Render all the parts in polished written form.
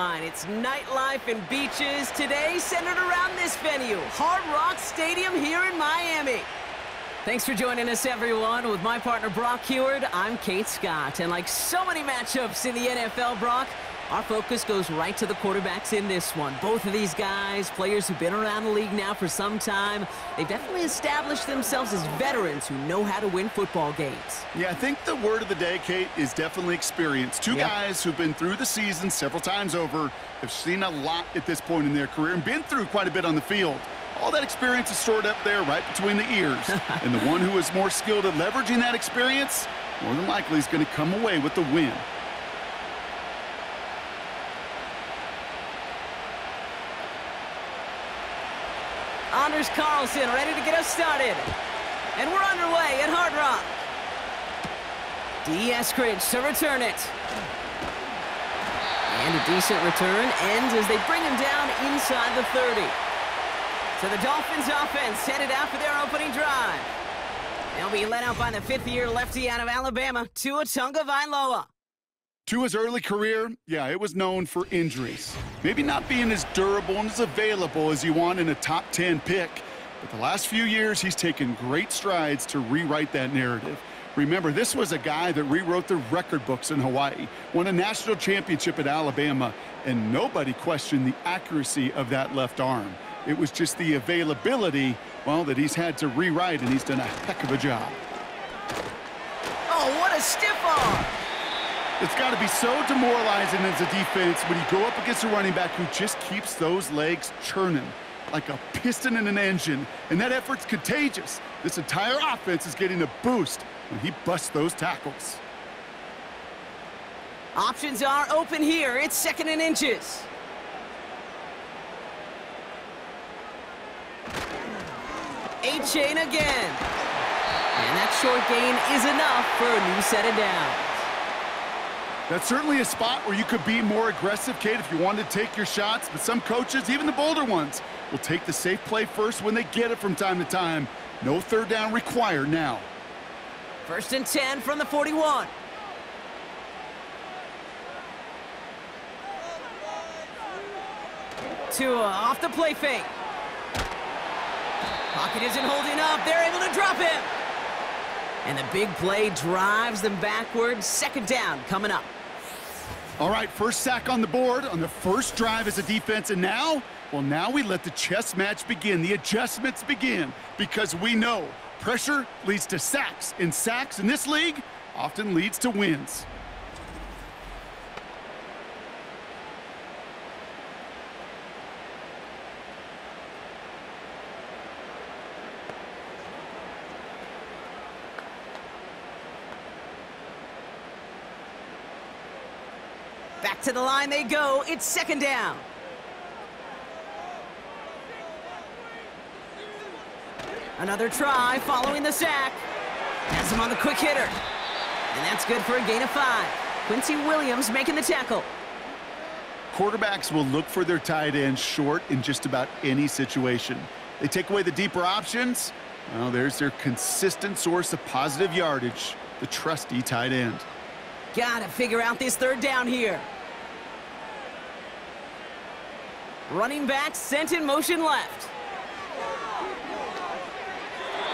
It's nightlife and beaches today centered around this venue, Hard Rock Stadium here in Miami. Thanks for joining us, everyone. With my partner, Brock Heward, I'm Kate Scott. And like so many matchups in the NFL, Brock, our focus goes right to the quarterbacks in this one. Both of these guys, players who've been around the league now for some time, they've definitely established themselves as veterans who know how to win football games. Yeah, I think the word of the day, Kate, is definitely experience. Two guys who've been through the season several times over, have seen a lot at this point in their career, and been through quite a bit on the field. All that experience is stored up there right between the ears. And the one who is more skilled at leveraging that experience, more than likely is going to come away with the win. Anders Carlson ready to get us started. And we're underway at Hard Rock. D. Eskridge to return it. And a decent return ends as they bring him down inside the 30. So the Dolphins offense headed out for their opening drive. They'll be led out by the fifth-year lefty out of Alabama, Tua Tagovailoa. Tua's early career, yeah, it was known for injuries. Maybe not being as durable and as available as you want in a top 10 pick. But the last few years, he's taken great strides to rewrite that narrative. Remember, this was a guy that rewrote the record books in Hawaii, won a national championship at Alabama, and nobody questioned the accuracy of that left arm. It was just the availability, well, that he's had to rewrite, and he's done a heck of a job. Oh, what a stiff arm! It's got to be so demoralizing as a defense when you go up against a running back who just keeps those legs churning like a piston in an engine, and that effort's contagious. This entire offense is getting a boost when he busts those tackles. Options are open here. It's second and inches. A-chain again. And that short gain is enough for a new set of downs. That's certainly a spot where you could be more aggressive, Kate, if you wanted to take your shots. But some coaches, even the bolder ones, will take the safe play first when they get it from time to time. No third down required now. First and 10 from the 41. Tua off the play fake. Pocket isn't holding up. They're able to drop him. And the big play drives them backwards. Second down coming up. All right, first sack on the board on the first drive as a defense. And now, well, now we let the chess match begin. The adjustments begin because we know pressure leads to sacks. And sacks in this league often leads to wins. Back to the line they go. It's second down. Another try following the sack. Has him on the quick hitter. And that's good for a gain of 5. Quincy Williams making the tackle. Quarterbacks will look for their tight end short in just about any situation. They take away the deeper options. Well, there's their consistent source of positive yardage, the trusty tight end. Gotta figure out this third down here. Running back sent in motion left.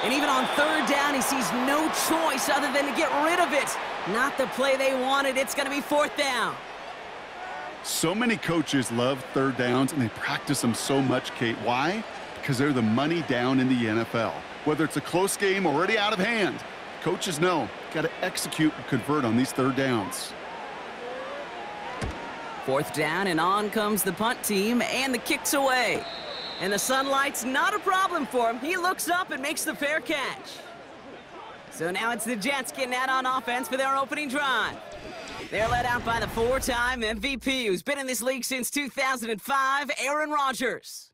And even on third down, he sees no choice other than to get rid of it. Not the play they wanted. It's going to be fourth down. So many coaches love third downs, and they practice them so much, Kate. Why? Because they're the money down in the NFL. Whether it's a close game already out of hand, coaches know, got to execute and convert on these third downs. Fourth down, and on comes the punt team, and the kick's away. And the sunlight's not a problem for him. He looks up and makes the fair catch. So now it's the Jets getting out on offense for their opening drive. They're led out by the four-time MVP who's been in this league since 2005, Aaron Rodgers.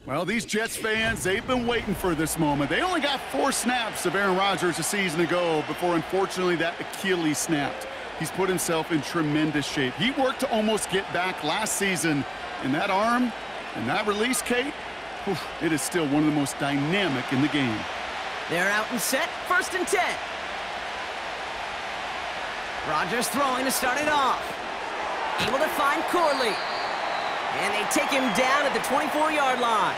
Well, these Jets fans, they've been waiting for this moment. They only got 4 snaps of Aaron Rodgers a season ago before, unfortunately, that Achilles snapped. He's put himself in tremendous shape. He worked to almost get back last season, and that arm and that release, Kate, it is still one of the most dynamic in the game. They're out and set, first and 10. Rodgers throwing to start it off. Able to find Corley. And they take him down at the 24-yard line.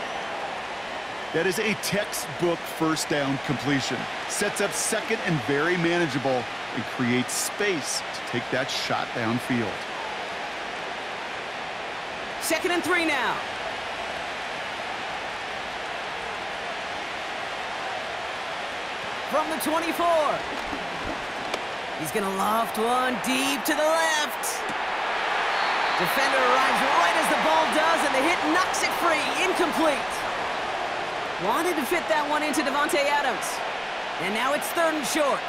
That is a textbook first down completion. Sets up second and very manageable and creates space to take that shot downfield. 2nd and 3 now. From the 24. He's going to loft one deep to the left. Defender arrives right as the ball does, and the hit knocks it free. Incomplete. Wanted to fit that one into Davante Adams. And now it's 3rd and short.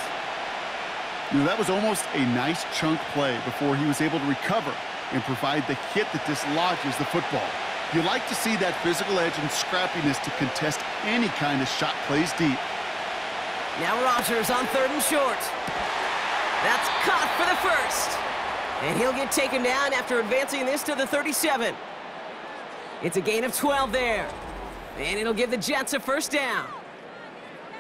You know, that was almost a nice chunk play before he was able to recover and provide the hit that dislodges the football. You like to see that physical edge and scrappiness to contest any kind of shot plays deep. Now Rodgers on 3rd and short. That's caught for the first. And he'll get taken down after advancing this to the 37. It's a gain of 12 there. And it'll give the Jets a first down.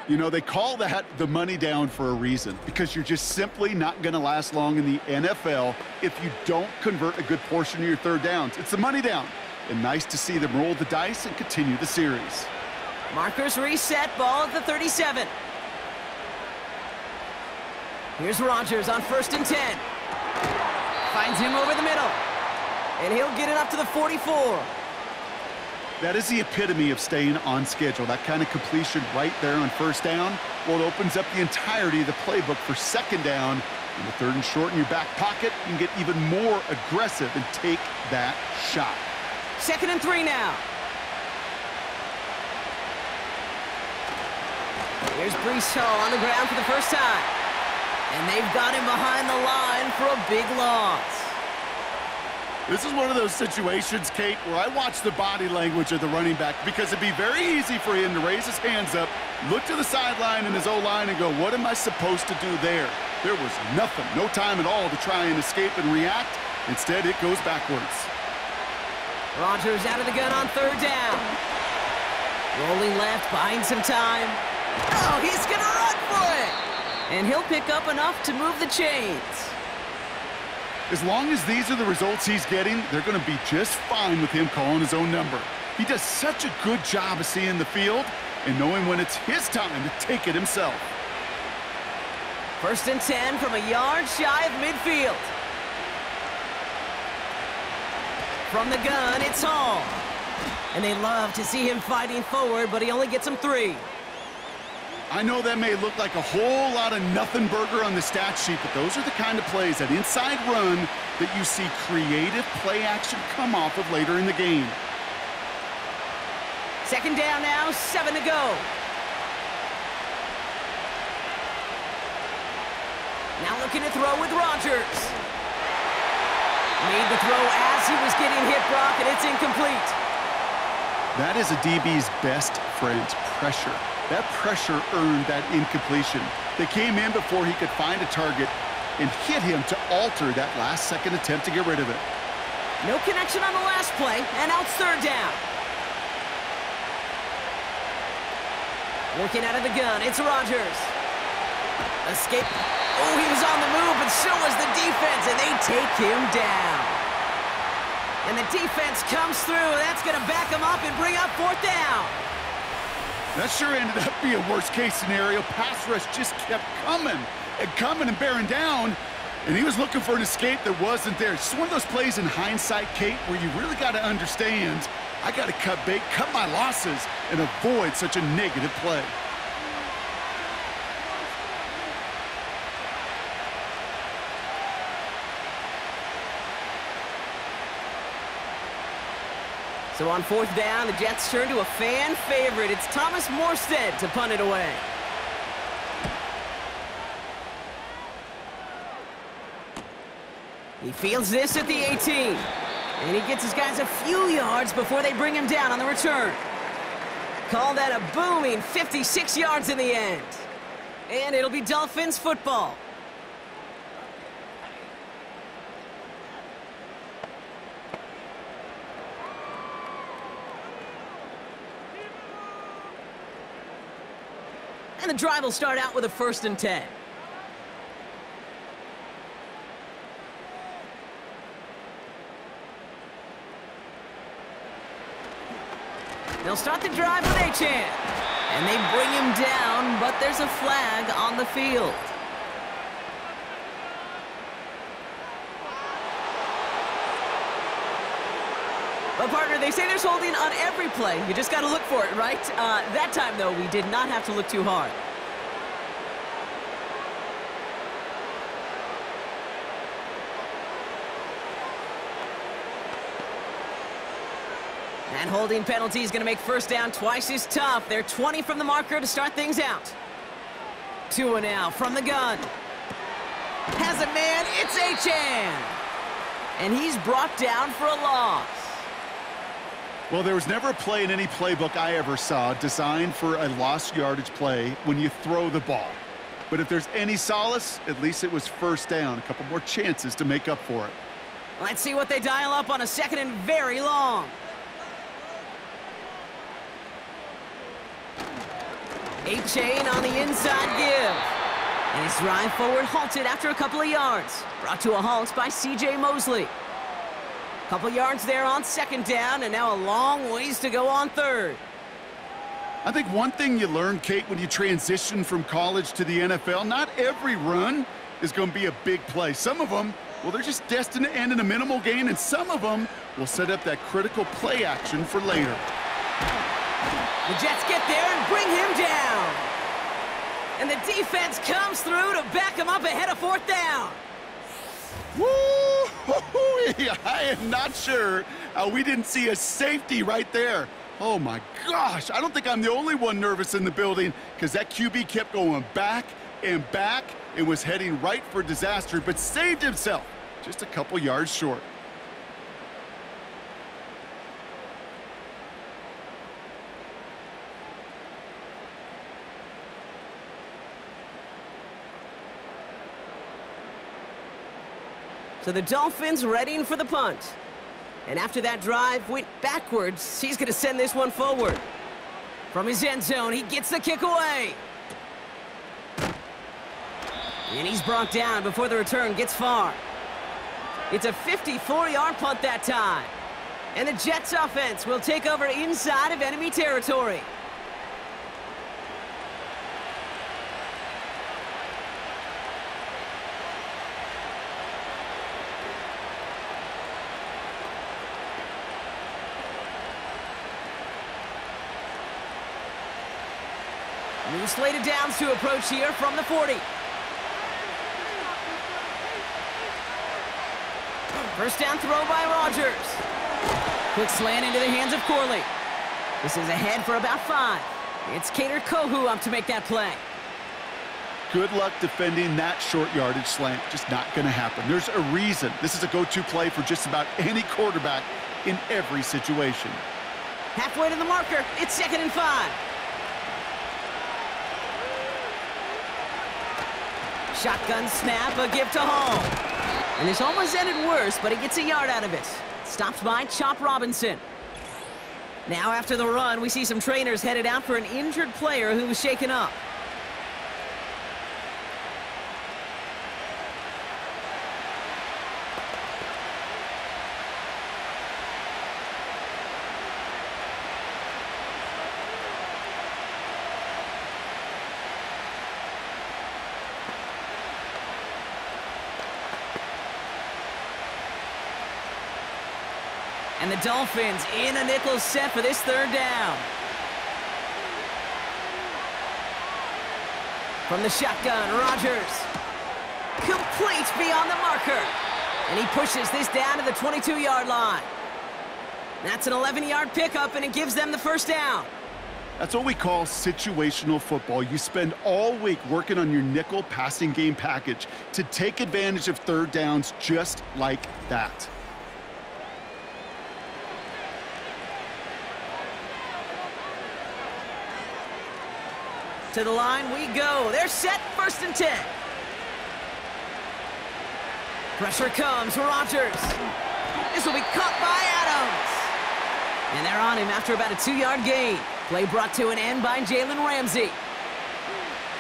You know, they call that the money down for a reason, because you're just simply not going to last long in the NFL if you don't convert a good portion of your third downs. It's the money down. And nice to see them roll the dice and continue the series. Markers reset, ball at the 37. Here's Rodgers on 1st and 10. Finds him over the middle. And he'll get it up to the 44. That is the epitome of staying on schedule. That kind of completion right there on 1st down. Well, it opens up the entirety of the playbook for 2nd down. In the 3rd and short in your back pocket, you can get even more aggressive and take that shot. 2nd and 3 now. Here's Breece Hall on the ground for the first time. And they've got him behind the line for a big loss. This is one of those situations, Kate, where I watch the body language of the running back, because it'd be very easy for him to raise his hands up, look to the sideline in his O-line and go, what am I supposed to do there? There was nothing, no time at all to try and escape and react. Instead, it goes backwards. Rodgers out of the gun on 3rd down. Rolling left, buying some time. Oh, he's going to run for it. And he'll pick up enough to move the chains. As long as these are the results he's getting, they're going to be just fine with him calling his own number. He does such a good job of seeing the field and knowing when it's his time to take it himself. 1st and 10 from a yard shy of midfield. From the gun, it's Hall. And they love to see him fighting forward, but he only gets them 3. I know that may look like a whole lot of nothing burger on the stat sheet, but those are the kind of plays, that inside run, that you see creative play action come off of later in the game. 2nd down now, 7 to go. Now looking to throw with Rodgers. Made the throw as he was getting hit, Brock, and it's incomplete. That is a DB's best friend, pressure. That pressure earned that incompletion. They came in before he could find a target and hit him to alter that last-second attempt to get rid of it. No connection on the last play, and now it's 3rd down. Working out of the gun, it's Rodgers. Escape. Oh, he was on the move, but so was the defense, and they take him down. And the defense comes through. That's going to back him up and bring up 4th down. That sure ended up being a worst-case scenario. Pass rush just kept coming and bearing down, and he was looking for an escape that wasn't there. It's one of those plays in hindsight, Kate, where you really got to understand, I got to cut bait, cut my losses, and avoid such a negative play. So on 4th down, the Jets turn to a fan favorite. It's Thomas Morstead to punt it away. He fields this at the 18. And he gets his guys a few yards before they bring him down on the return. Call that a booming 56 yards in the end. And it'll be Dolphins football. And the drive will start out with a 1st and 10. They'll start the drive with Achan. And they bring him down, but there's a flag on the field. Well, partner, they say there's holding on every play. You just got to look for it, right? That time, though, we did not have to look too hard. And holding penalty is going to make first down twice as tough. They're 20 from the marker to start things out. Tua now from the gun. Has a man, it's Achan. And he's brought down for a loss. Well, there was never a play in any playbook I ever saw designed for a lost yardage play when you throw the ball. But if there's any solace, at least it was first down. A couple more chances to make up for it. Let's see what they dial up on a second and very long. Achan on the inside give. And his drive forward halted after a couple of yards. Brought to a halt by C.J. Mosley. Couple yards there on second down, and now a long ways to go on third. I think one thing you learn, Kate, when you transition from college to the NFL, not every run is going to be a big play. Some of them, well, they're just destined to end in a minimal gain, and some of them will set up that critical play action for later. The Jets get there and bring him down. And the defense comes through to back him up ahead of fourth down. Woo! I am not sure how we didn't see a safety right there. Oh, my gosh. I don't think I'm the only one nervous in the building because that QB kept going back and back and was heading right for disaster, but saved himself just a couple yards short. So the Dolphins readying for the punt. And after that drive went backwards, he's going to send this one forward. From his end zone, he gets the kick away. And he's brought down before the return gets far. It's a 54-yard punt that time. And the Jets offense will take over inside of enemy territory. New slated downs to approach here from the 40. First down throw by Rodgers. Quick slant into the hands of Corley. This is ahead for about 5. It's Cater Kohu up to make that play. Good luck defending that short yardage slant. Just not going to happen. There's a reason. This is a go-to play for just about any quarterback in every situation. Halfway to the marker. It's 2nd and 5. Shotgun snap, a give to Hall. And this almost ended worse, but he gets a yard out of it. Stopped by Chop Robinson. Now after the run, we see some trainers headed out for an injured player who was shaken up. And the Dolphins in a nickel set for this third down. From the shotgun, Rodgers. Complete beyond the marker. And he pushes this down to the 22-yard line. That's an 11-yard pickup, and it gives them the first down. That's what we call situational football. You spend all week working on your nickel passing game package to take advantage of third downs just like that. To the line we go. They're set, 1st and 10. Pressure comes, Rodgers. This will be caught by Adams. And they're on him after about a 2-yard gain. Play brought to an end by Jalen Ramsey.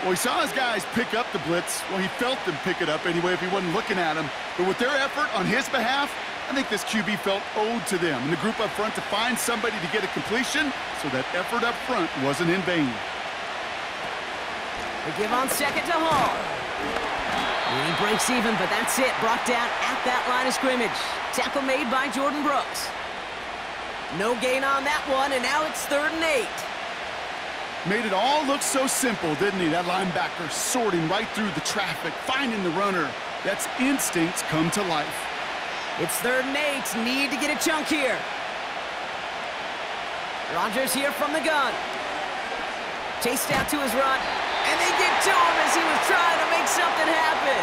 Well, he saw his guys pick up the blitz. Well, he felt them pick it up anyway if he wasn't looking at him. But with their effort on his behalf, I think this QB felt owed to them and the group up front to find somebody to get a completion so that effort up front wasn't in vain. They give on second to Hall. And he breaks even, but that's it. Brought down at that line of scrimmage. Tackle made by Jordan Brooks. No gain on that one, and now it's 3rd and 8. Made it all look so simple, didn't he? That linebacker sorting right through the traffic, finding the runner. That's instincts come to life. It's 3rd and 8. Need to get a chunk here. Rodgers here from the gun. Chased out to his run. And they get to him as he was trying to make something happen.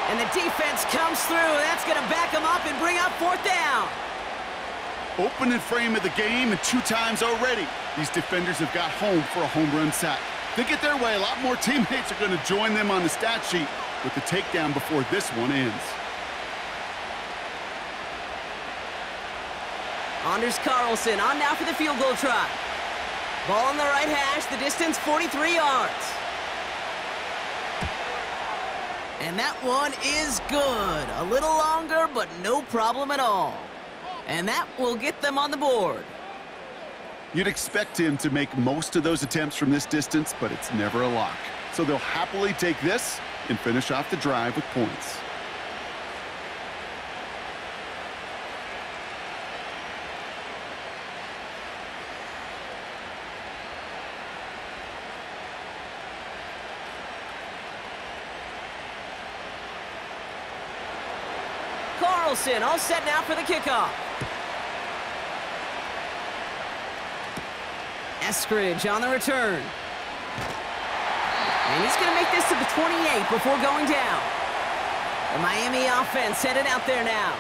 And the defense comes through. That's going to back him up and bring up 4th down. Opening frame of the game, and 2 times already, these defenders have got home for a home run sack. They get their way, a lot more teammates are going to join them on the stat sheet with the takedown before this one ends. Anders Carlson on now for the field goal try. Ball on the right hash, the distance 43 yards. And that one is good. A little longer, but no problem at all. And that will get them on the board. You'd expect him to make most of those attempts from this distance, but it's never a lock. So they'll happily take this and finish off the drive with points. Carlson all set now for the kickoff. Eskridge on the return. And he's going to make this to the 28 before going down. The Miami offense headed out there now.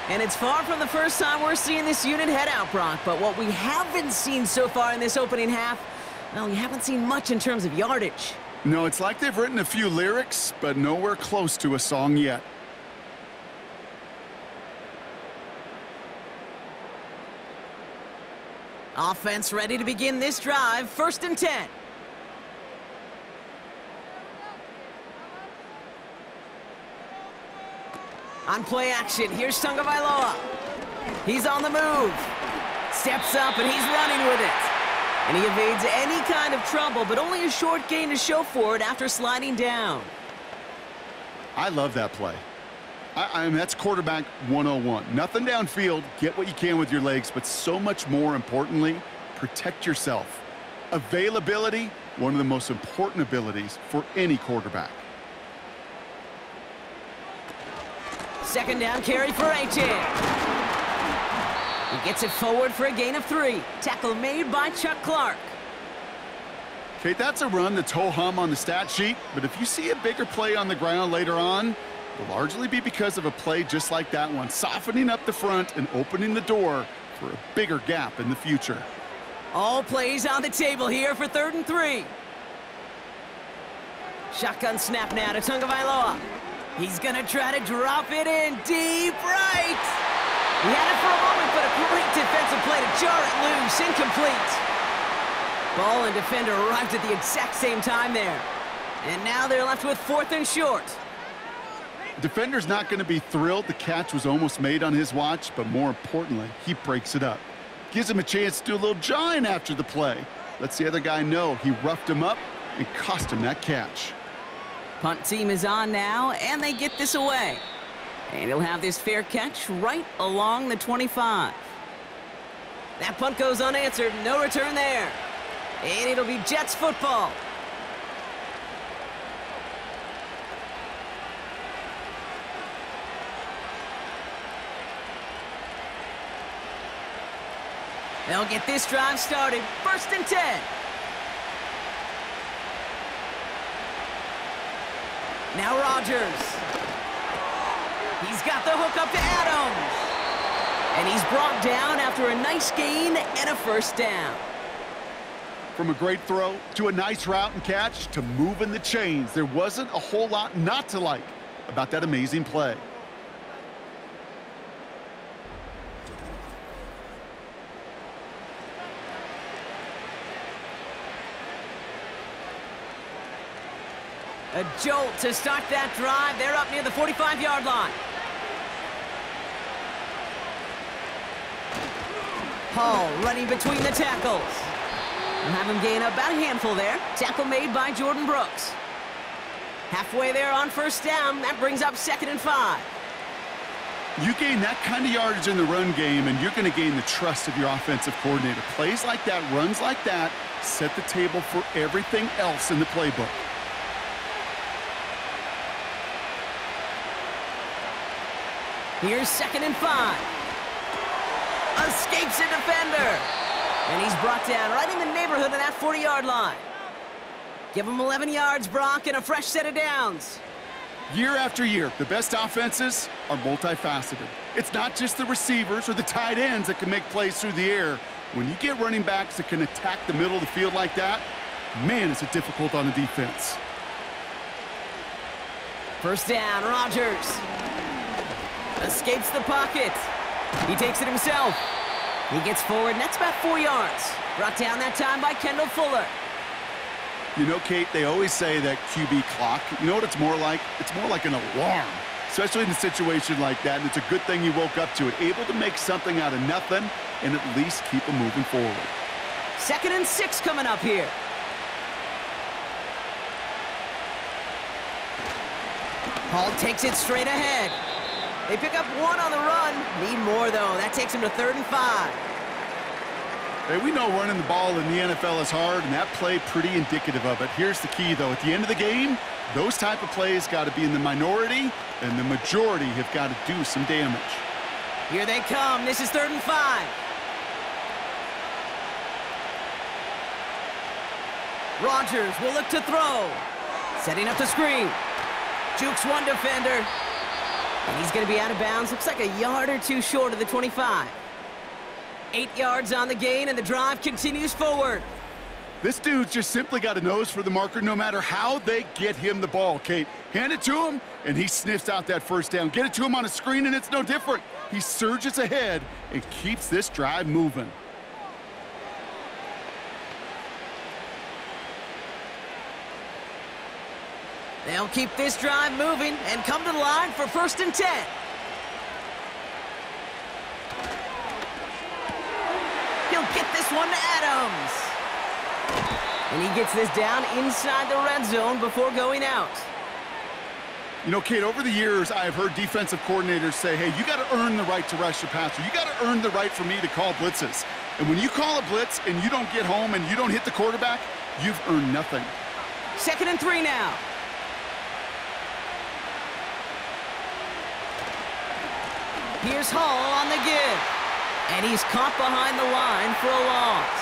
And it's far from the first time we're seeing this unit head out, Brock. But what we haven't seen so far in this opening half, well, we haven't seen much in terms of yardage. No, it's like they've written a few lyrics, but nowhere close to a song yet. Offense ready to begin this drive. 1st and 10. On play action, here's Tagovailoa. He's on the move. Steps up, and he's running with it. And he evades any kind of trouble, but only a short gain to show for it after sliding down. I love that play. I mean, that's quarterback 101. Nothing downfield, get what you can with your legs, but so much more importantly, protect yourself. Availability, one of the most important abilities for any quarterback. 2nd down carry for Achane. He gets it forward for a gain of 3. Tackle made by Chuck Clark. Okay, that's a run that's ho-hum on the stat sheet, but if you see a bigger play on the ground later on, it'll largely be because of a play just like that one, softening up the front and opening the door for a bigger gap in the future. All plays on the table here for 3rd and 3. Shotgun snap now to Tagovailoa. He's going to try to drop it in deep right. He had it for a moment, but a great defensive play to jar it loose. Incomplete. Ball and defender arrived at the exact same time there. And now they're left with 4th and short. Defender's not going to be thrilled the catch was almost made on his watch, but more importantly, he breaks it up. Gives him a chance to do a little jawing after the play. Lets the other guy know he roughed him up and cost him that catch. Punt team is on now, and they get this away. And he'll have this fair catch right along the 25. That punt goes unanswered. No return there. And it'll be Jets football. They'll get this drive started. 1st and 10. Now Rodgers. He's got the hook up to Adams. And he's brought down after a nice gain and a 1st down. From a great throw to a nice route and catch to moving the chains, there wasn't a whole lot not to like about that amazing play. A jolt to start that drive. They're up near the 45-yard line. Hall running between the tackles. We'll have him gain about a handful there. Tackle made by Jordan Brooks. Halfway there on first down. That brings up 2nd and 5. You gain that kind of yardage in the run game, and you're going to gain the trust of your offensive coordinator. Plays like that, runs like that, set the table for everything else in the playbook. Here's 2nd and 5. Escapes a defender. And he's brought down right in the neighborhood of that 40-yard line. Give him 11 yards, Brock, and a fresh set of downs. Year after year, the best offenses are multifaceted. It's not just the receivers or the tight ends that can make plays through the air. When you get running backs that can attack the middle of the field like that, man, is it difficult on the defense. First down, Rodgers. Escapes the pocket. He takes it himself. He gets forward, and that's about 4 yards. Brought down that time by Kendall Fuller. You know, Kate, they always say that QB clock, you know what it's more like? It's more like an alarm, especially in a situation like that, and it's a good thing you woke up to it. Able to make something out of nothing and at least keep them moving forward. 2nd and 6 coming up here. Hall takes it straight ahead. They pick up 1 on the run. Need more, though. That takes him to 3rd and 5. Hey, we know running the ball in the NFL is hard, and that play pretty indicative of it. Here's the key, though. At the end of the game, those type of plays got to be in the minority, and the majority have got to do some damage. Here they come. This is 3rd and 5. Rodgers will look to throw. Setting up the screen. Jukes one defender. And he's going to be out of bounds. Looks like a yard or two short of the 25. 8 yards on the gain, and the drive continues forward. This dude's just simply got a nose for the marker no matter how they get him the ball, Kate. Hand it to him, and he sniffs out that first down. Get it to him on a screen, and it's no different. He surges ahead and keeps this drive moving. They'll keep this drive moving and come to the line for 1st and 10. He'll get this one to Adams. And he gets this down inside the red zone before going out. You know, Kate, over the years, I've heard defensive coordinators say, hey, you got to earn the right to rush the passer. You got to earn the right for me to call blitzes. And when you call a blitz and you don't get home and you don't hit the quarterback, you've earned nothing. 2nd and 3 now. Here's Hall on the give. And he's caught behind the line for a loss.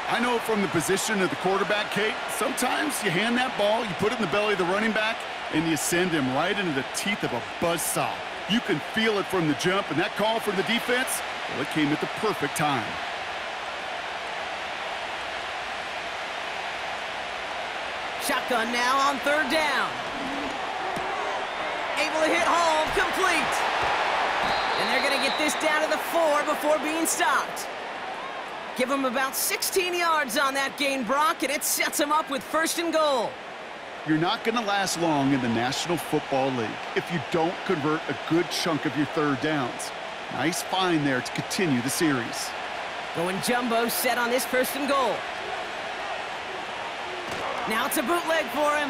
I know from the position of the quarterback, Kate, sometimes you hand that ball, you put it in the belly of the running back, and you send him right into the teeth of a buzzsaw. You can feel it from the jump, and that call from the defense, well, it came at the perfect time. Shotgun now on 3rd down. Able to hit Hall, complete. And they're going to get this down to the 4 before being stopped. Give him about 16 yards on that gain, Brock, and it sets him up with 1st and goal. You're not going to last long in the National Football League if you don't convert a good chunk of your 3rd downs. Nice find there to continue the series. Going jumbo set on this 1st and goal. Now it's a bootleg for him.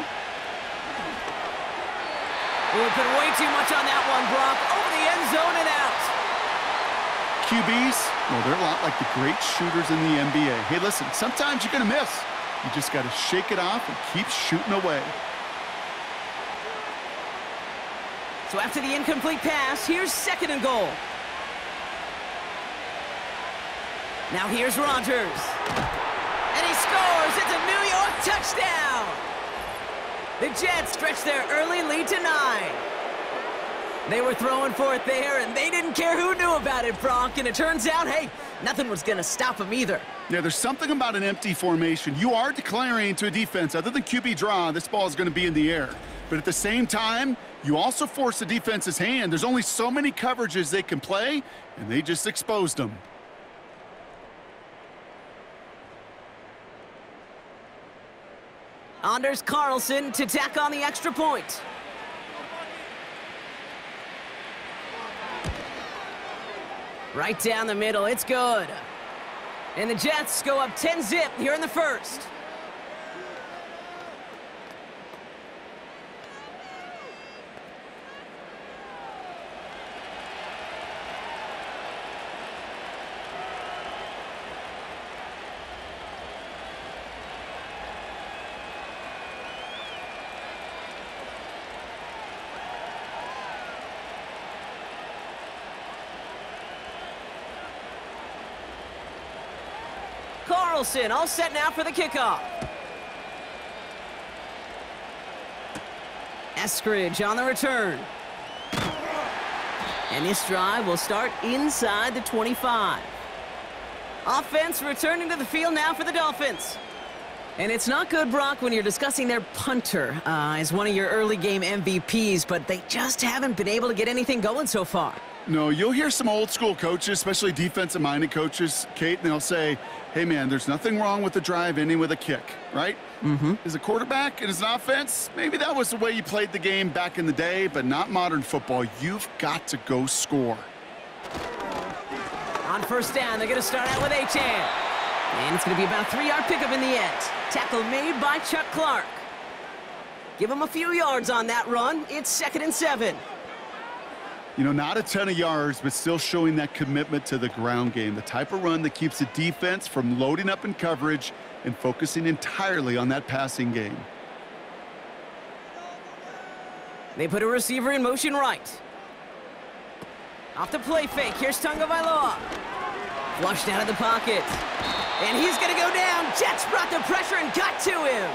We put way too much on that one, Brock. Over the end zone and out. QBs, well, they're a lot like the great shooters in the NBA. Hey, listen, sometimes you're going to miss. You just got to shake it off and keep shooting away. So after the incomplete pass, here's 2nd and goal. Now here's Rodgers. And he scores. It's a New York touchdown. The Jets stretch their early lead to 9. They were throwing for it there, and they didn't care who knew about it, Brock. And it turns out, hey, nothing was going to stop them either. Yeah, there's something about an empty formation. You are declaring to a defense, other than QB draw, this ball is going to be in the air. But at the same time, you also force the defense's hand. There's only so many coverages they can play, and they just exposed them. Anders Carlson to tack on the extra point. Right down the middle, it's good. And the Jets go up 10-zip here in the first. Carlson, all set now for the kickoff. Eskridge on the return. And this drive will start inside the 25. Offense returning to the field now for the Dolphins. And it's not good, Brock, when you're discussing their punter as one of your early game MVPs, but they just haven't been able to get anything going so far. No, you'll hear some old school coaches, especially defensive-minded coaches, Kate, and they'll say, hey, man, there's nothing wrong with the drive ending with a kick, right? As a quarterback and as an offense, maybe that was the way you played the game back in the day, but not modern football. You've got to go score. On first down, they're going to start out with Achane. And it's going to be about a 3-yard pickup in the end. Tackle made by Chuck Clark. Give him a few yards on that run. It's 2nd and 7. You know, not a ton of yards, but still showing that commitment to the ground game. The type of run that keeps the defense from loading up in coverage and focusing entirely on that passing game. They put a receiver in motion right. Off the play fake. Here's Tagovailoa. Flushed out of the pocket. And he's going to go down. Jets brought the pressure and got to him.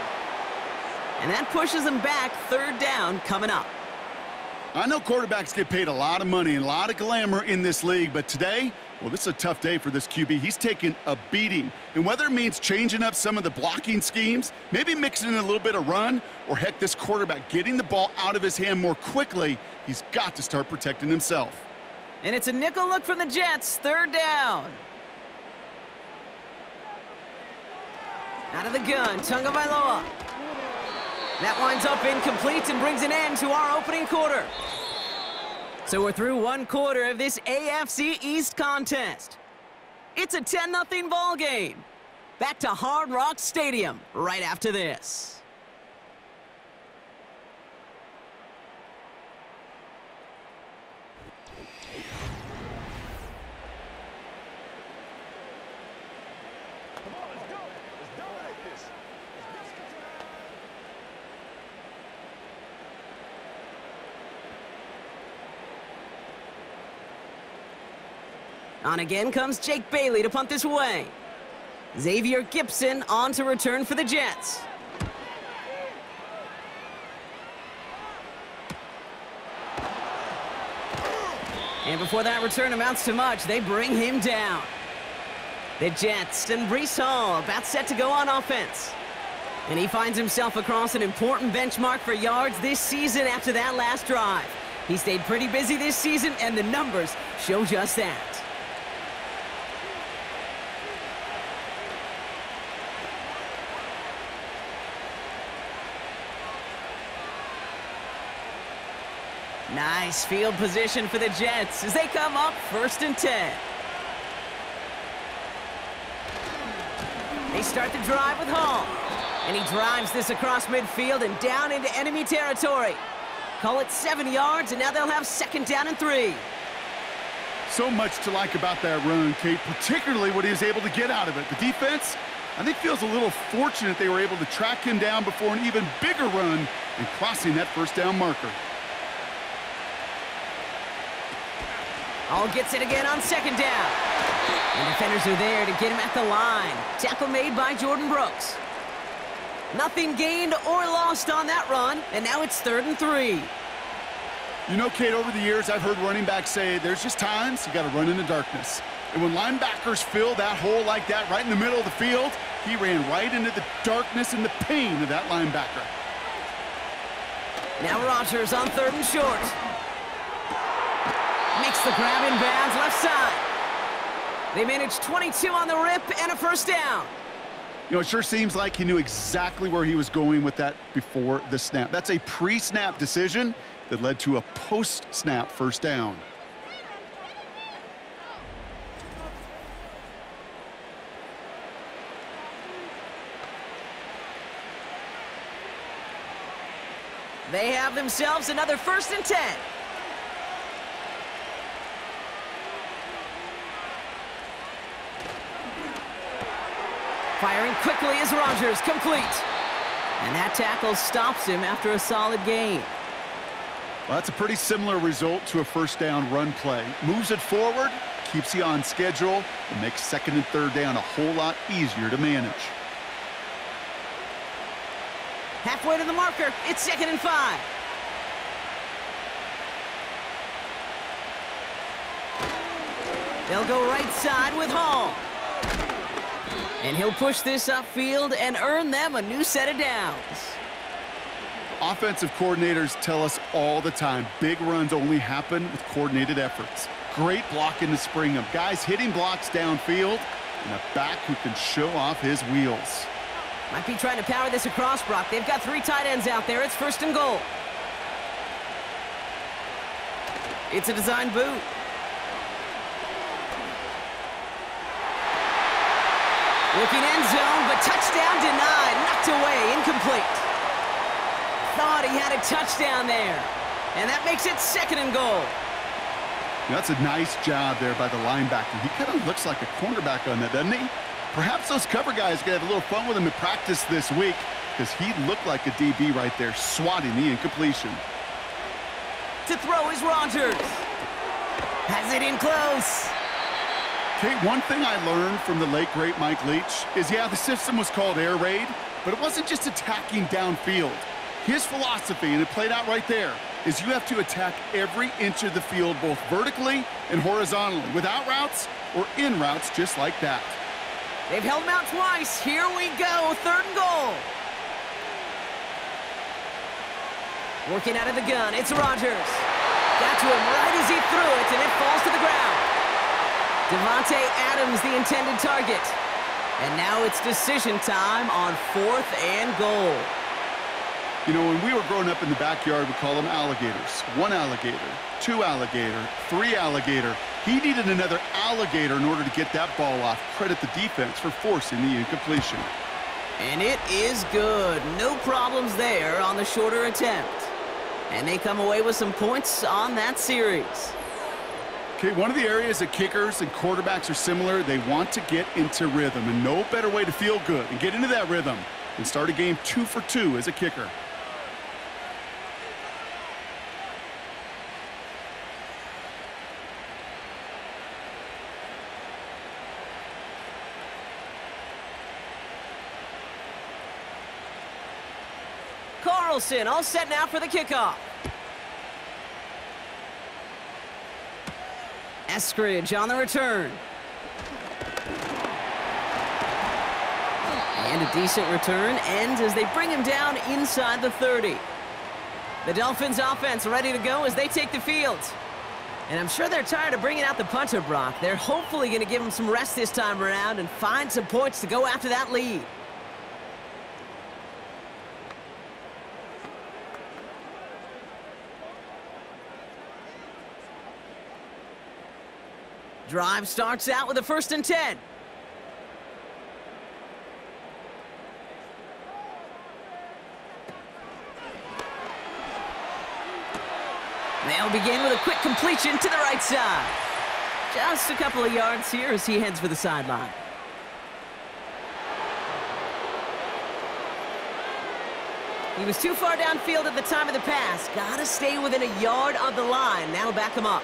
And that pushes him back. 3rd down coming up. I know quarterbacks get paid a lot of money and a lot of glamour in this league, but today, well, this is a tough day for this QB. He's taken a beating. And whether it means changing up some of the blocking schemes, maybe mixing in a little bit of run, or heck, this quarterback getting the ball out of his hand more quickly, he's got to start protecting himself. And it's a nickel look from the Jets. 3rd down. Out of the gun, Tagovailoa. That winds up incomplete and brings an end to our opening quarter. So we're through 1 quarter of this AFC East contest. It's a 10-0 ball game. Back to Hard Rock Stadium right after this. On again comes Jake Bailey to punt this away. Xavier Gipson on to return for the Jets. And before that return amounts to much, they bring him down. The Jets and Breece Hall about set to go on offense. And he finds himself across an important benchmark for yards this season after that last drive. He stayed pretty busy this season, and the numbers show just that. Nice field position for the Jets as they come up 1st and 10. They start the drive with Hall. And he drives this across midfield and down into enemy territory. Call it 7 yards, and now they'll have 2nd down and 3. So much to like about that run, Kate, particularly what he was able to get out of it. The defense, I think, feels a little fortunate they were able to track him down before an even bigger run and crossing that 1st down marker. Hall gets it again on 2nd down. And defenders are there to get him at the line. Tackle made by Jordan Brooks. Nothing gained or lost on that run, and now it's 3rd and 3. You know, Kate, over the years, I've heard running backs say there's just times you got to run in the darkness. And when linebackers fill that hole like that right in the middle of the field, he ran right into the darkness and the pain of that linebacker. Now Rodgers on 3rd and short. Makes the grab in bounds left side. They managed 22 on the rip and a 1st down. You know, it sure seems like he knew exactly where he was going with that before the snap. That's a pre-snap decision that led to a post-snap 1st down. They have themselves another 1st and 10. Firing quickly is Rodgers, complete. And that tackle stops him after a solid gain. Well, that's a pretty similar result to a 1st down run play. Moves it forward, keeps you on schedule, and makes 2nd and 3rd down a whole lot easier to manage. Halfway to the marker, it's 2nd and 5. They'll go right side with Hall. And he'll push this upfield and earn them a new set of downs. Offensive coordinators tell us all the time, big runs only happen with coordinated efforts. Great block in the spring of guys hitting blocks downfield and a back who can show off his wheels. Might be trying to power this across, Brock. They've got 3 tight ends out there. It's 1st and goal. It's a design boot. Looking end zone, but touchdown denied. Knocked away, incomplete. Thought he had a touchdown there. And that makes it 2nd and goal. That's a nice job there by the linebacker. He kind of looks like a cornerback on that, doesn't he? Perhaps those cover guys can have a little fun with him in practice this week because he looked like a DB right there, swatting the incompletion. To throw is Rodgers. Has it in close. Okay, one thing I learned from the late, great Mike Leach is, yeah, the system was called air raid, but it wasn't just attacking downfield. His philosophy, and it played out right there, is you have to attack every inch of the field, both vertically and horizontally, without routes or in routes just like that. They've held him out twice. Here we go, 3rd and goal. Working out of the gun, it's Rodgers. Got to him right as he threw it, and it falls to the ground. Devontae Adams, the intended target. And now it's decision time on 4th and goal. You know, when we were growing up in the backyard, we call them alligators. 1 alligator, 2 alligator, 3 alligator. He needed another alligator in order to get that ball off. Credit the defense for forcing the incompletion. And it is good. No problems there on the shorter attempt. And they come away with some points on that series. Okay, one of the areas that kickers and quarterbacks are similar, they want to get into rhythm. And no better way to feel good and get into that rhythm than start a game 2 for 2 as a kicker. Carlson all set now for the kickoff. Eskridge on the return. And a decent return ends as they bring him down inside the 30. The Dolphins offense ready to go as they take the field. And I'm sure they're tired of bringing out the punter, Brock. They're hopefully going to give him some rest this time around and find some points to go after that lead. Drive starts out with a 1st and 10. They'll begin with a quick completion to the right side. Just a couple of yards here as he heads for the sideline. He was too far downfield at the time of the pass. Got to stay within a yard of the line. That'll back him up.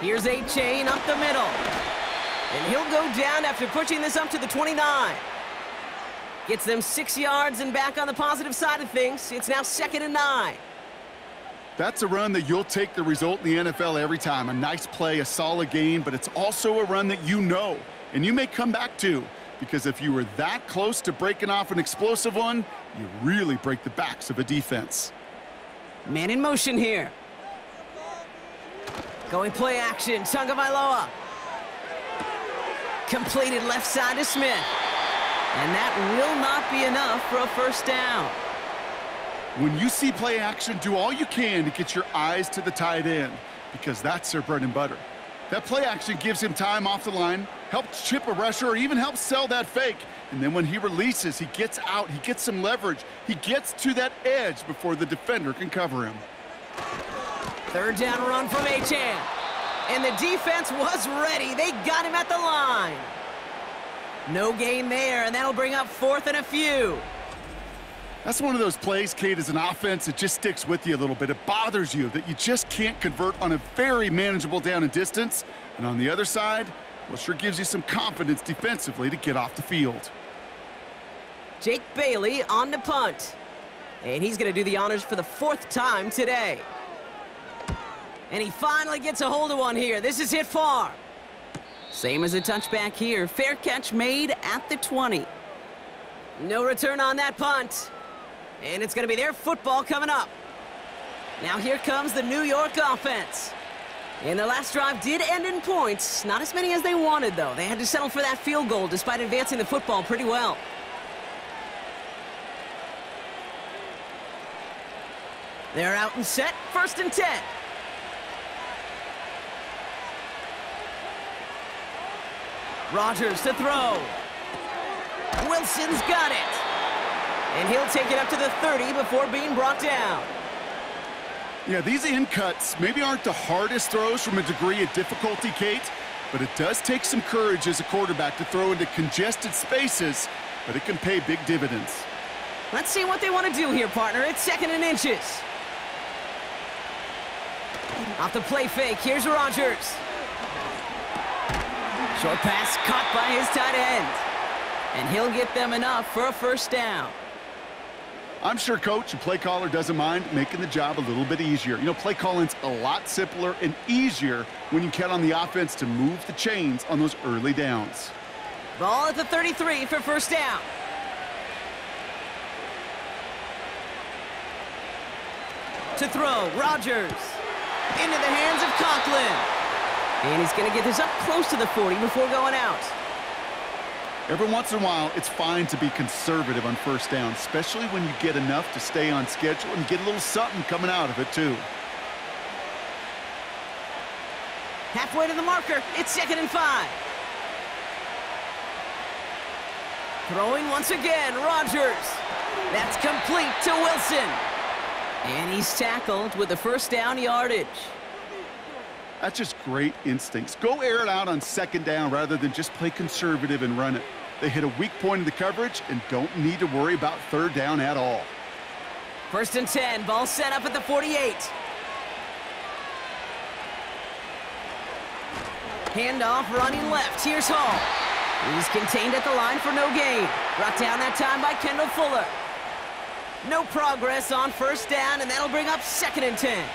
Here's a chain up the middle. And he'll go down after pushing this up to the 29. Gets them 6 yards and back on the positive side of things. It's now 2nd and 9. That's a run that you'll take the result in the NFL every time. A nice play, a solid gain, but it's also a run that you know, and you may come back to, because if you were that close to breaking off an explosive one, you really break the backs of a defense. Man in motion here. Going play action, Tagovailoa. Completed left side to Smith. And that will not be enough for a first down. When you see play action, do all you can to get your eyes to the tight end, because that's their bread and butter. That play action gives him time off the line, helps chip a rusher, or even helps sell that fake. And then when he releases, he gets out, he gets some leverage. He gets to that edge before the defender can cover him. Third down run from Achane. And the defense was ready. They got him at the line. No gain there, and that'll bring up 4th and a few. That's one of those plays, Kate, as an offense, it just sticks with you a little bit. It bothers you that you just can't convert on a very manageable down and distance. And on the other side, well, sure gives you some confidence defensively to get off the field. Jake Bailey on the punt. And he's going to do the honors for the 4th time today. And he finally gets a hold of one here. This is hit far. Same as a touchback here. Fair catch made at the 20. No return on that punt. And it's going to be their football coming up. Now here comes the New York offense. And the last drive did end in points. Not as many as they wanted, though. They had to settle for that field goal despite advancing the football pretty well. They're out and set. 1st and 10. Rodgers to throw. Wilson's got it. And he'll take it up to the 30 before being brought down. Yeah, these in cuts maybe aren't the hardest throws from a degree of difficulty, Kate, but it does take some courage as a quarterback to throw into congested spaces, but it can pay big dividends. Let's see what they want to do here, partner. It's 2nd and inches. Off the play fake, here's Rodgers. Short pass caught by his tight end. And he'll get them enough for a first down. I'm sure coach and play caller doesn't mind making the job a little bit easier. You know, play calling's a lot simpler and easier when you count on the offense to move the chains on those early downs. Ball at the 33 for first down. To throw, Rodgers. Into the hands of Conklin. And he's going to get this up close to the 40 before going out. Every once in a while, it's fine to be conservative on first down, especially when you get enough to stay on schedule and get a little something coming out of it, too. Halfway to the marker, it's 2nd and 5. Throwing once again, Rodgers. That's complete to Wilson. And he's tackled with the first down yardage. That's just great instincts. Go air it out on 2nd down rather than just play conservative and run it. They hit a weak point in the coverage and don't need to worry about 3rd down at all. 1st and 10, ball set up at the 48. Handoff running left. Here's Hall. He's contained at the line for no gain. Brought down that time by Kendall Fuller. No progress on first down, and that'll bring up 2nd and 10.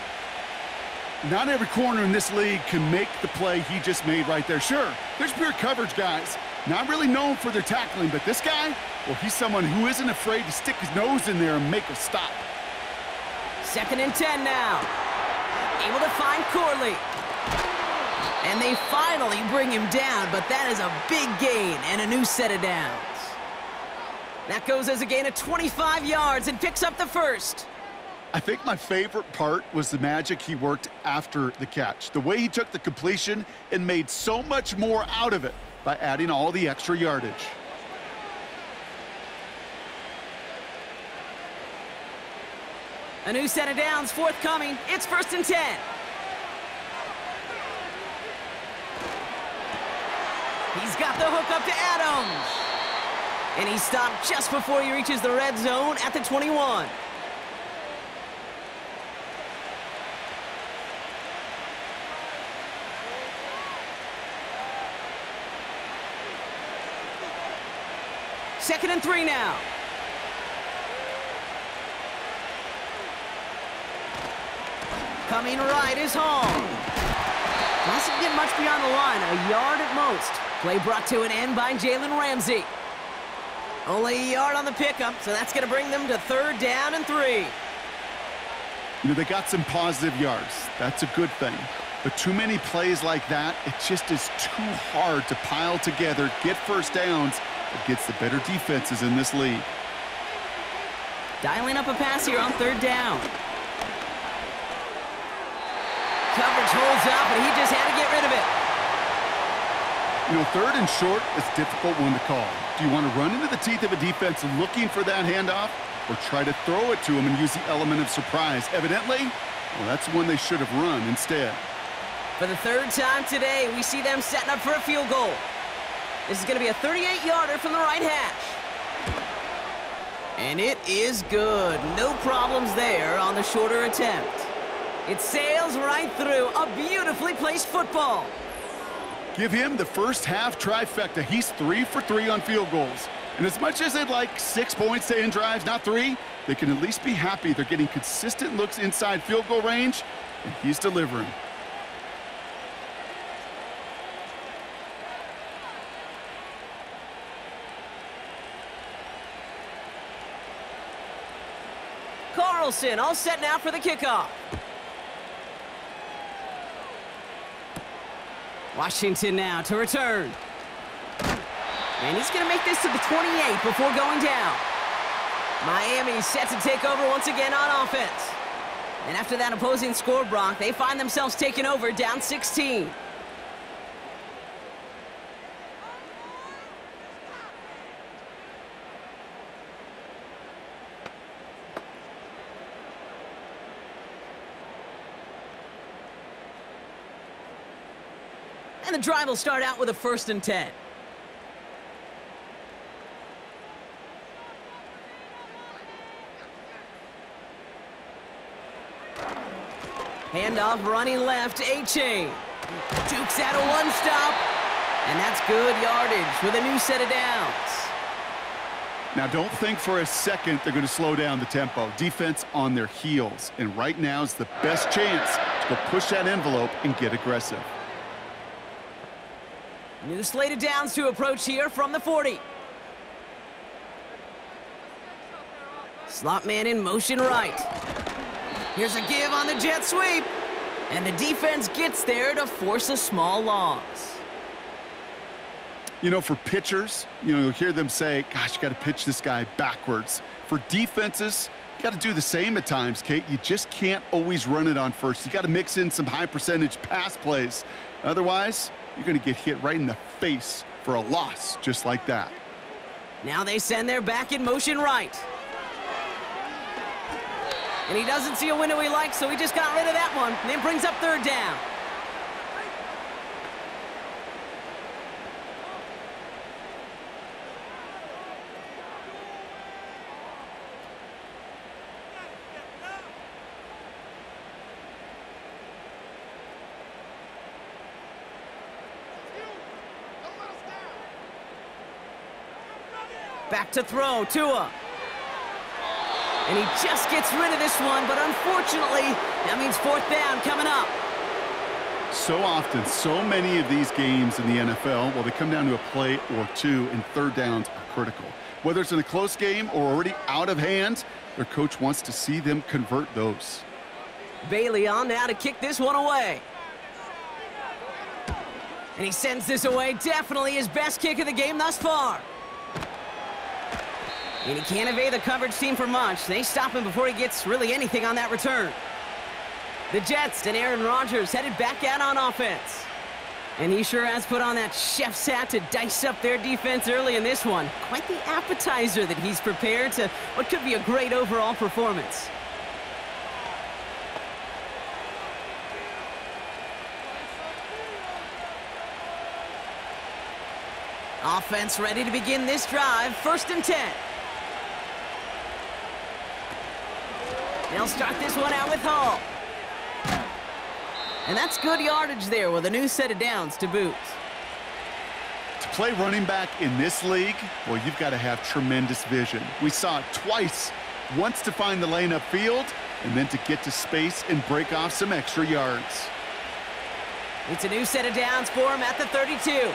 Not every corner in this league can make the play he just made right there. Sure, there's pure coverage guys. Not really known for their tackling, but this guy, well, he's someone who isn't afraid to stick his nose in there and make a stop. 2nd and 10 now. Able to find Corley. And they finally bring him down, but that is a big gain and a new set of downs. That goes as a gain of 25 yards and picks up the first. I think my favorite part was the magic he worked after the catch. The way he took the completion and made so much more out of it by adding all the extra yardage. A new set of downs forthcoming. It's 1st and 10. He's got the hook up to Adams. And he stopped just before he reaches the red zone at the 21. Second and 3 now. Coming right is Hall. Doesn't get much beyond the line, a yard at most. Play brought to an end by Jalen Ramsey. Only a yard on the pickup, so that's going to bring them to 3rd down and 3. You know, they got some positive yards. That's a good thing. But too many plays like that, it just is too hard to pile together, get first downs against the better defenses in this league. Dialing up a pass here on third down. Coverage holds up, and he just had to get rid of it. You know, third and short is a difficult one to call. Do you want to run into the teeth of a defense looking for that handoff, or try to throw it to him and use the element of surprise? Evidently, well, that's the one they should have run instead. For the third time today, we see them setting up for a field goal. This is going to be a 38-yarder from the right hash. And it is good. No problems there on the shorter attempt. It sails right through. A beautifully placed football. Give him the first half trifecta. He's 3 for 3 on field goals. And as much as they'd like 6 points to end drives, not 3, they can at least be happy they're getting consistent looks inside field goal range, and he's delivering. Carlson all set now for the kickoff. Washington now to return. And he's going to make this to the 28 before going down. Miami set to take over once again on offense. And after that opposing score, Brock, they find themselves taking over down 16. And the drive will start out with a 1st and 10. Handoff running left, A-Chain. Dukes out a one-stop. And that's good yardage with a new set of downs. Now, don't think for a second they're going to slow down the tempo. Defense on their heels. And right now is the best chance to go push that envelope and get aggressive. New slate of downs to approach here from the 40. Slot man in motion right. Here's a give on the jet sweep. And the defense gets there to force a small loss. You know, for pitchers, you'll hear them say, gosh, you got to pitch this guy backwards. For defenses, you got to do the same at times, Kate. You just can't always run it on first. You got to mix in some high percentage pass plays. Otherwise, you're going to get hit right in the face for a loss just like that. Now they send their back in motion right. And he doesn't see a window he likes, so he just got rid of that one. And then brings up third down. Back to throw, Tua. And he just gets rid of this one, but unfortunately, that means 4th down coming up. So often, so many of these games in the NFL, well, they come down to a play or two, and third downs are critical. Whether it's in a close game or already out of hand, their coach wants to see them convert those. Bailey on now to kick this one away. And he sends this away. Definitely his best kick of the game thus far. And he can't evade the coverage team for much. They stop him before he gets really anything on that return. The Jets and Aaron Rodgers headed back out on offense. And he sure has put on that chef's hat to dice up their defense early in this one. Quite the appetizer that he's prepared to what could be a great overall performance. Offense ready to begin this drive. 1st and 10. They'll start this one out with Hall. And that's good yardage there with a new set of downs to boot. To play running back in this league, well, you've got to have tremendous vision. We saw it twice. Once to find the lane upfield, and then to get to space and break off some extra yards. It's a new set of downs for him at the 32.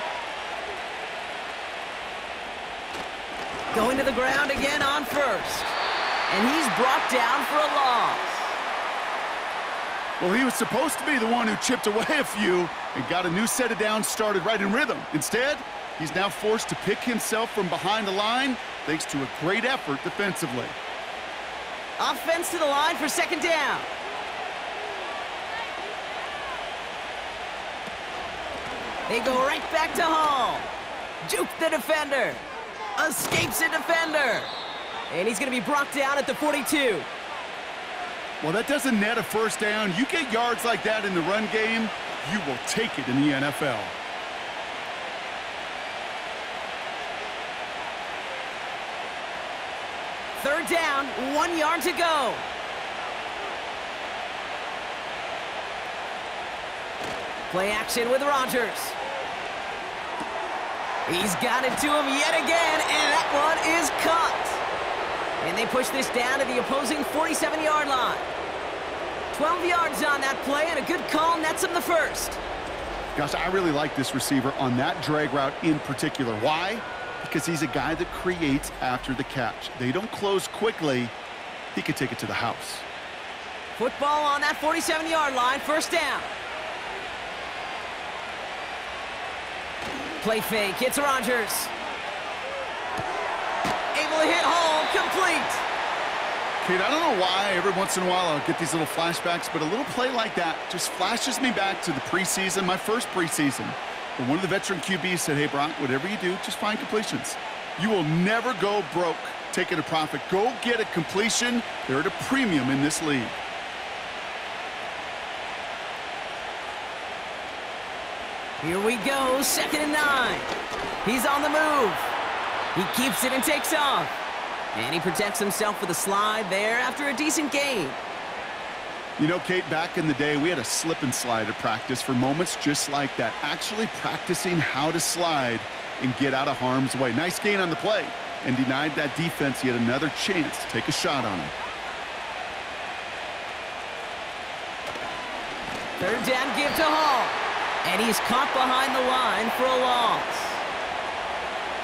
Going to the ground again on 1st. And he's brought down for a loss. Well, he was supposed to be the one who chipped away a few and got a new set of downs started right in rhythm. Instead, he's now forced to pick himself from behind the line thanks to a great effort defensively. Offense to the line for second down. They go right back to Hall. Juke the defender. Escapes a defender. And he's going to be brought down at the 42. Well, that doesn't net a first down. You get yards like that in the run game, you will take it in the NFL. Third down, 1 yard to go. Play action with Rodgers. He's got it to him yet again, and that one is caught. And they push this down to the opposing 47-yard line. 12 yards on that play, and a good call nets him the first. Gosh, I really like this receiver on that drag route in particular. Why? Because he's a guy that creates after the catch. They don't close quickly. He could take it to the house. Football on that 47-yard line, first down. Play fake, it's Rodgers. Able to hit Hall, complete. Kate, I don't know why every once in a while I'll get these little flashbacks, but a little play like that just flashes me back to the preseason, my first preseason. And one of the veteran QBs said, hey, Brock, whatever you do, just find completions. You will never go broke taking a profit. Go get a completion. They're at a premium in this league. Here we go, 2nd and 9. He's on the move. He keeps it and takes off. And he protects himself with a slide there after a decent gain. You know, Kate, back in the day, we had a slip and slide at practice for moments just like that. Actually practicing how to slide and get out of harm's way. Nice gain on the play and denied that defense yet another chance to take a shot on him. Third down give to Hall. And he's caught behind the line for a loss.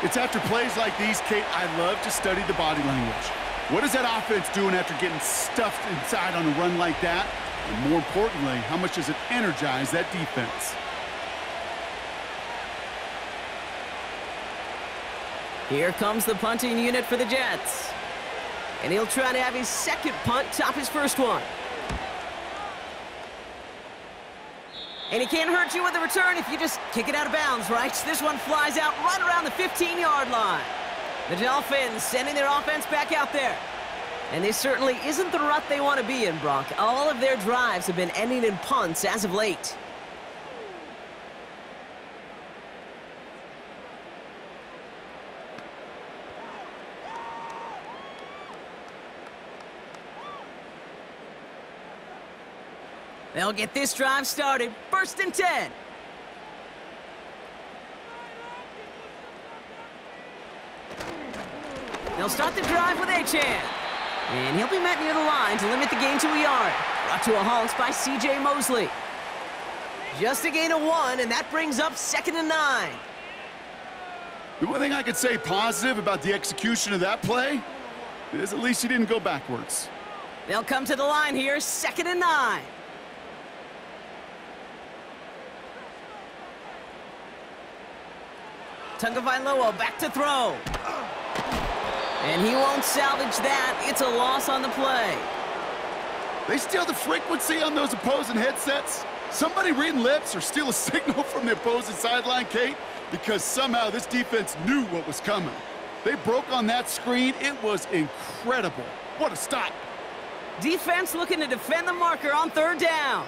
It's after plays like these, Kate, I love to study the body language. What is that offense doing after getting stuffed inside on a run like that? And more importantly, how much does it energize that defense? Here comes the punting unit for the Jets. And he'll try to have his second punt top his first one. And he can't hurt you with the return if you just kick it out of bounds, right? This one flies out right around the 15-yard line. The Dolphins sending their offense back out there. And this certainly isn't the rut they want to be in, Brock. All of their drives have been ending in punts as of late. They'll get this drive started. 1st and 10. They'll start the drive with Achane. And he'll be met near the line to limit the gain to a yard. Brought to a halt by C.J. Mosley. Just a gain of 1, and that brings up 2nd and 9. The one thing I could say positive about the execution of that play is at least he didn't go backwards. They'll come to the line here, 2nd and 9. Tagovailoa back to throw. And he won't salvage that. It's a loss on the play. They steal the frequency on those opposing headsets. Somebody reading lips or steal a signal from the opposing sideline, Kate, because somehow this defense knew what was coming. They broke on that screen. It was incredible. What a stop. Defense looking to defend the marker on 3rd down.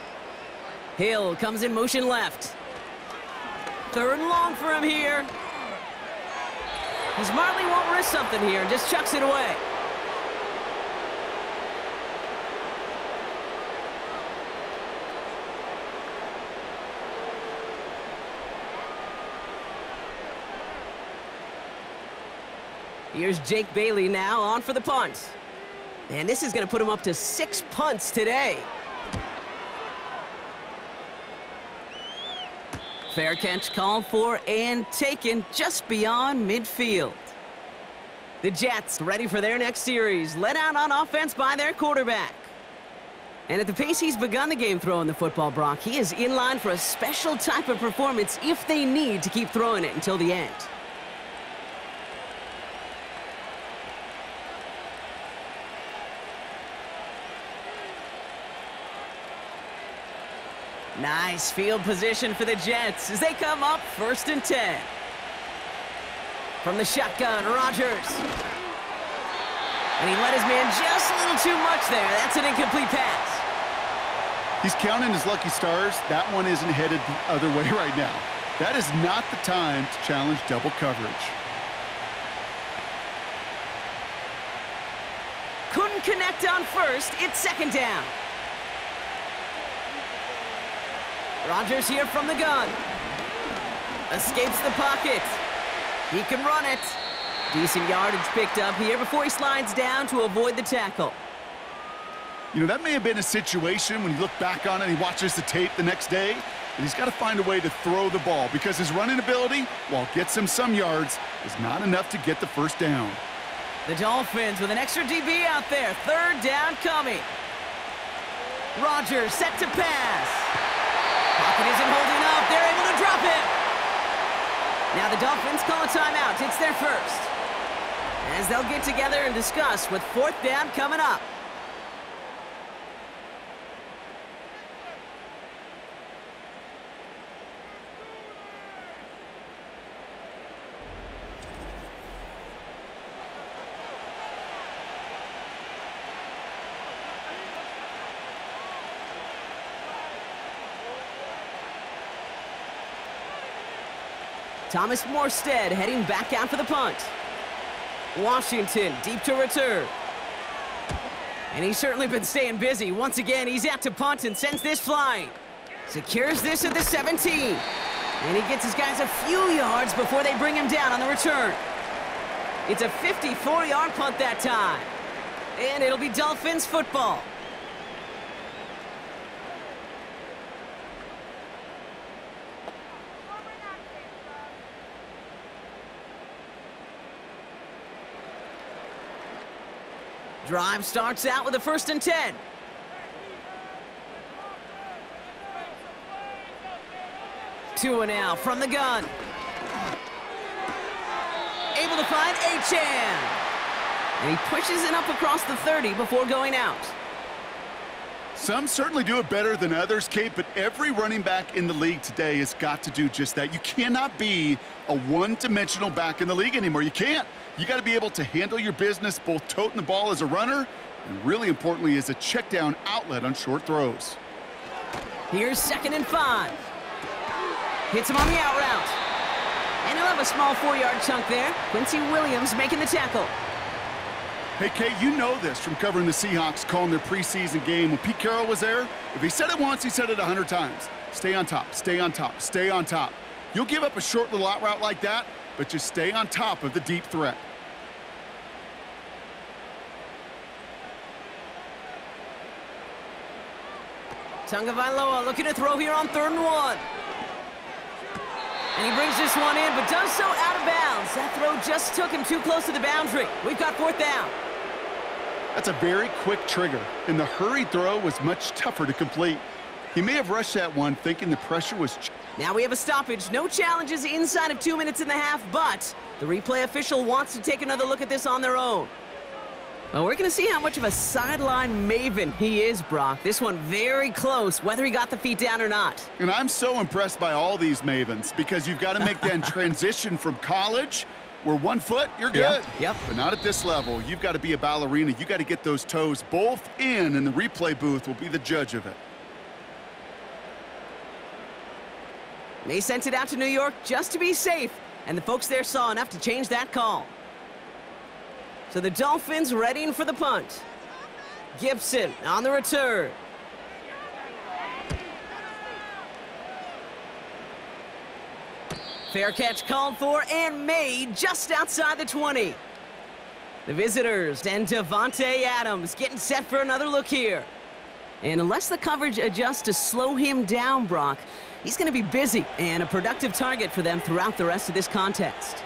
Hill comes in motion left. 3rd and long for him here. He smartly won't risk something here and just chucks it away. Here's Jake Bailey now on for the punt. And this is going to put him up to 6 punts today. Fair catch called for and taken just beyond midfield. The Jets ready for their next series, led out on offense by their quarterback. And at the pace he's begun the game throwing the football, Brock, he is in line for a special type of performance if they need to keep throwing it until the end. Nice field position for the Jets as they come up 1st and 10. From the shotgun, Rodgers. And he let his man just a little too much there. That's an incomplete pass. He's counting his lucky stars. That one isn't headed the other way right now. That is not the time to challenge double coverage. Couldn't connect on 1st. It's 2nd down. Rodgers here from the gun. Escapes the pocket. He can run it. Decent yardage picked up here before he slides down to avoid the tackle. You know, that may have been a situation when you look back on it and he watches the tape the next day, and he's got to find a way to throw the ball because his running ability, while it gets him some yards, is not enough to get the 1st down. The Dolphins with an extra DB out there. 3rd down coming. Rodgers set to pass. Pocket isn't holding up. They're able to drop it. Now the Dolphins call a timeout. It's their 1st. As they'll get together and discuss with 4th down coming up. Thomas Morstead heading back out for the punt. Washington deep to return. And he's certainly been staying busy. Once again, he's out to punt and sends this flying. Secures this at the 17. And he gets his guys a few yards before they bring him down on the return. It's a 54-yard punt that time. And it'll be Dolphins football. Drive starts out with a 1st and 10. Tua now from the gun. Able to find Achane. And he pushes it up across the 30 before going out. Some certainly do it better than others, Kate, but every running back in the league today has got to do just that. You cannot be a one-dimensional back in the league anymore. You can't. You got to be able to handle your business, both toting the ball as a runner and really importantly as a check down outlet on short throws. Here's 2nd and 5. Hits him on the out route. And he'll have a small 4-yard chunk there. Quincy Williams making the tackle. Hey, Kate, you know this from covering the Seahawks, calling their preseason game. When Pete Carroll was there, if he said it once, he said it 100 times. Stay on top, stay on top, stay on top. You'll give up a short little out route like that, but just stay on top of the deep threat. Tagovailoa looking to throw here on 3rd and 1. And he brings this one in, but does so out of bounds. That throw just took him too close to the boundary. We've got 4th down. That's a very quick trigger, and the hurried throw was much tougher to complete. He may have rushed that one thinking the pressure was... Now we have a stoppage. No challenges inside of 2 minutes and a half, but the replay official wants to take another look at this on their own. Well, we're going to see how much of a sideline maven he is, Brock. This one very close, whether he got the feet down or not. And I'm so impressed by all these mavens because you've got to make that transition from college where 1 foot, you're good. Yep. But not at this level. You've got to be a ballerina. You got to get those toes both in, and the replay booth will be the judge of it. They sent it out to New York just to be safe, and the folks there saw enough to change that call. So the Dolphins readying for the punt. Gibson on the return. Fair catch called for and made just outside the 20. The visitors and Davante Adams getting set for another look here. And unless the coverage adjusts to slow him down, Brock, he's going to be busy and a productive target for them throughout the rest of this contest.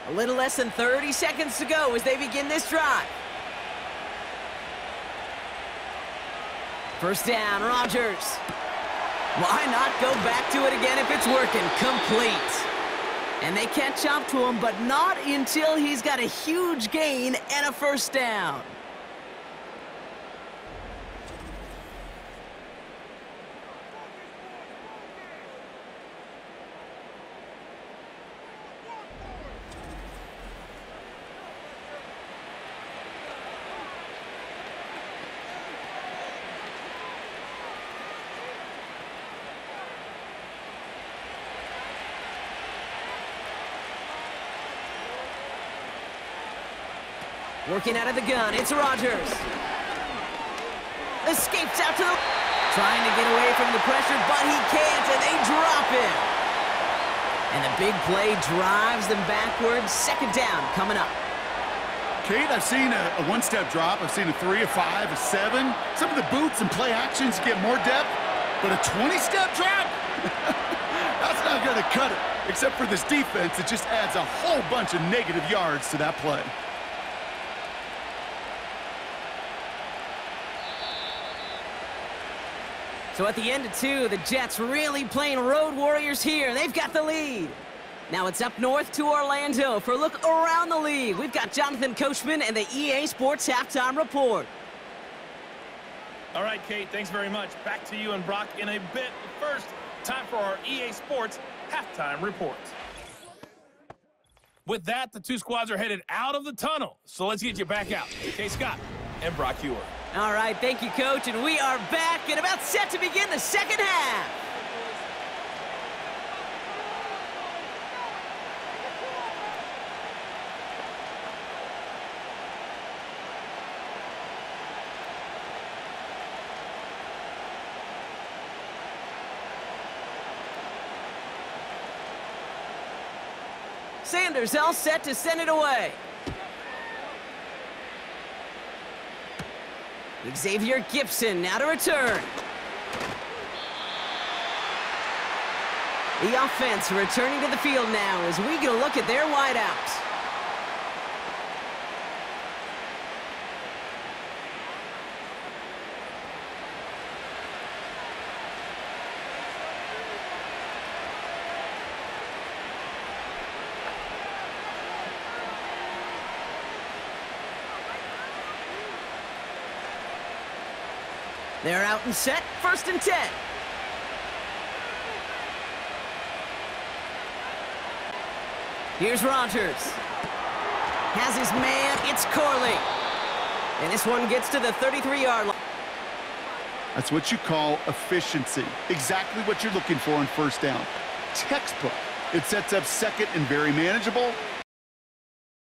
A little less than 30 seconds to go as they begin this drive. First down, Rodgers. Why not go back to it again if it's working? Complete. And they catch up to him, but not until he's got a huge gain and a first down. Working out of the gun, it's Rodgers. Escapes out to the... Trying to get away from the pressure, but he can't, and they drop him. And the big play drives them backwards. Second down coming up. Kate, I've seen a one-step drop. I've seen a 3, a 5, a 7. Some of the boots and play actions get more depth, but a 20-step drop? That's not going to cut it. Except for this defense, it just adds a whole bunch of negative yards to that play. So at the end of 2, the Jets really playing road warriors here. They've got the lead. Now it's up north to Orlando for a look around the league. We've got Jonathan Coachman and the EA Sports Halftime Report. All right, Kate, thanks very much. Back to you and Brock in a bit. First, time for our EA Sports Halftime Report. With that, the two squads are headed out of the tunnel. So let's get you back out. Kate Scott and Brock Hewer. All right, thank you, Coach, and we are back and about set to begin the second half. Sanders all set to send it away. Xavier Gibson now to return. The offense returning to the field now as we get a look at their wideouts. They're out and set, 1st and 10. Here's Rodgers. Has his man, it's Corley. And this one gets to the 33-yard line. That's what you call efficiency. Exactly what you're looking for on first down. Textbook. It sets up second and very manageable.